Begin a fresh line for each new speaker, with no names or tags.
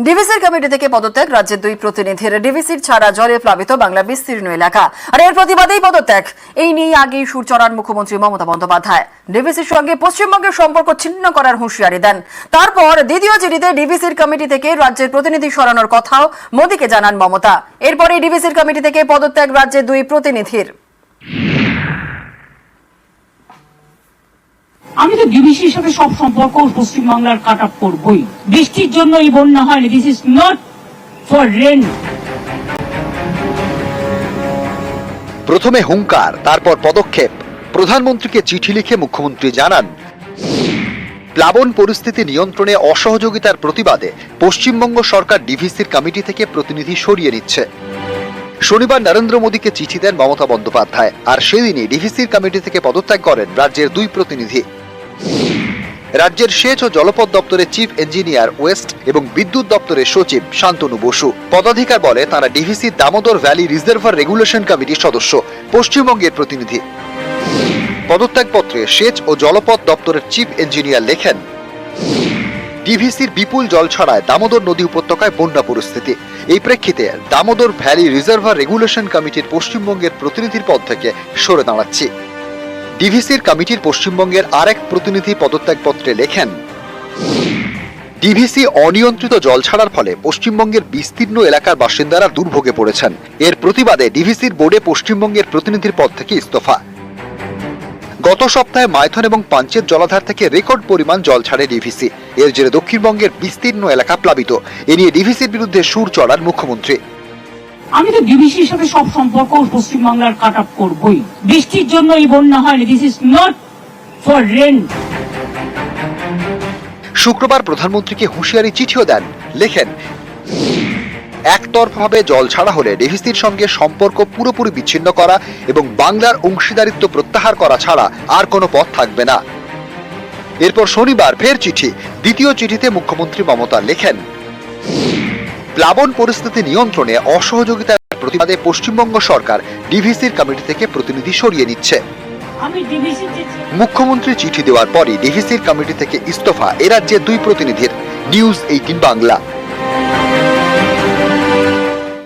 ডিভিসির committee থেকে পদত্যাগ রাজ্যের দুই প্রতিনিধির। ডিভিসির ছাড়া জলে প্লাবিত বাংলা বিস্তীর্ণ এলাকা, আর এর প্রতিবাদেই পদত্যাগ। এই নিয়ে আগেই সুর চড়ান মুখ্যমন্ত্রী মমতা বন্দ্যোপাধ্যায়। ডিভিসির সঙ্গে পশ্চিমবঙ্গের সম্পর্ক ছিন্ন করার হুঁশিয়ারি দেন। তারপর দ্বিতীয় চিঠিতে ডিভিসির কমিটি থেকে রাজ্যের প্রতিনিধি সরানোর কথাও মোদীকে জানান মমতা। এরপরে ডিভিসির কমিটি থেকে পদত্যাগ রাজ্যের দুই প্রতিনিধির।
আমি তো ডিভিসির সাথে সব সম্পর্ক পশ্চিমবাংলার কাট আপ করবই। বৃষ্টির জন্য এই বন্যা হয়নি। This is not for rain.
প্রথমে হুঙ্কার, তারপর পদক্ষেপ। প্রধানমন্ত্রীকে চিঠি লিখে মুখ্যমন্ত্রী জানান, প্লাবন পরিস্থিতি নিয়ন্ত্রণে অসহযোগিতার প্রতিবাদে পশ্চিমবঙ্গ সরকার ডিভিসির কমিটি থেকে প্রতিনিধি সরিয়ে নিচ্ছে। শনিবার নরেন্দ্র মোদীকে চিঠি দেন মমতা বন্দ্যোপাধ্যায়, আর সেদিনই ডিভিসির কমিটি থেকে পদত্যাগ করেন রাজ্যের দুই প্রতিনিধি। রাজ্যের সেচ ও জলপথ দপ্তরের চিফ ইঞ্জিনিয়ার ওয়েস্ট এবং বিদ্যুৎ দপ্তরের সচিব শান্তনু বসু। পদাধিকার বলে তাঁরা ডিভিসির দামোদর ভ্যালি রিজার্ভার রেগুলেশন কমিটির সদস্য, পশ্চিমবঙ্গের প্রতিনিধি। পদত্যাগপত্রে সেচ ও জলপথ দপ্তরের চিফ ইঞ্জিনিয়ার লেখেন, ডিভিসির বিপুল জল ছড়ায় দামোদর নদী উপত্যকায় বন্যা পরিস্থিতি। এই প্রেক্ষিতে দামোদর ভ্যালি রিজার্ভার রেগুলেশন কমিটির পশ্চিমবঙ্গের প্রতিনিধির পদ থেকে সরে দাঁড়াচ্ছি। ডিভিসির কমিটির পশ্চিমবঙ্গের আরেক প্রতিনিধি পদত্যাগপত্রে লেখেন, ডিভিসি অনিয়ন্ত্রিত জল ছাড়ার ফলে পশ্চিমবঙ্গের বিস্তীর্ণ এলাকার বাসিন্দারা দুর্ভোগে পড়েছেন। এর প্রতিবাদে ডিভিসির বোর্ডে পশ্চিমবঙ্গের প্রতিনিধির পদ থেকে ইস্তফা। গত সপ্তাহে মাইথন এবং পাঞ্চেত জলাধার থেকে রেকর্ড পরিমাণ জল ছাড়ে ডিভিসি। এর জেরে দক্ষিণবঙ্গের বিস্তীর্ণ এলাকা প্লাবিত। এ নিয়ে ডিভিসির বিরুদ্ধে সুর চড়ান মুখ্যমন্ত্রী।
আমি তো ডিভিসির সাথে সব সম্পর্ক পশ্চিমবাংলার কাট আপ করবই। বৃষ্টির জন্য এই বন্যা হয়নি। This is not for rain.
শুক্রবার প্রধানমন্ত্রীকে হুঁশিয়ারি চিঠিও দেন। লেখেন, একতরফাভাবে জল ছাড়া হলে ডিভিসির সঙ্গে সম্পর্ক পুরোপুরি বিচ্ছিন্ন করা এবং বাংলার অংশীদারিত্ব প্রত্যাহার করা ছাড়া আর কোনো পথ থাকবে না। এরপর শনিবার ফের চিঠি। দ্বিতীয় চিঠিতে মুখ্যমন্ত্রী মমতা লেখেন, প্লাবন পরিস্থিতি নিয়ন্ত্রণে অসহযোগিতার প্রতিবাদে পশ্চিমবঙ্গ সরকার ডিভিসির কমিটি থেকে প্রতিনিধি সরিয়ে নিচ্ছে। মুখ্যমন্ত্রী চিঠি দেওয়ার পরই ডিভিসির কমিটি থেকে ইস্তফা এ রাজ্যের দুই প্রতিনিধির। নিউজ 18 বাংলা।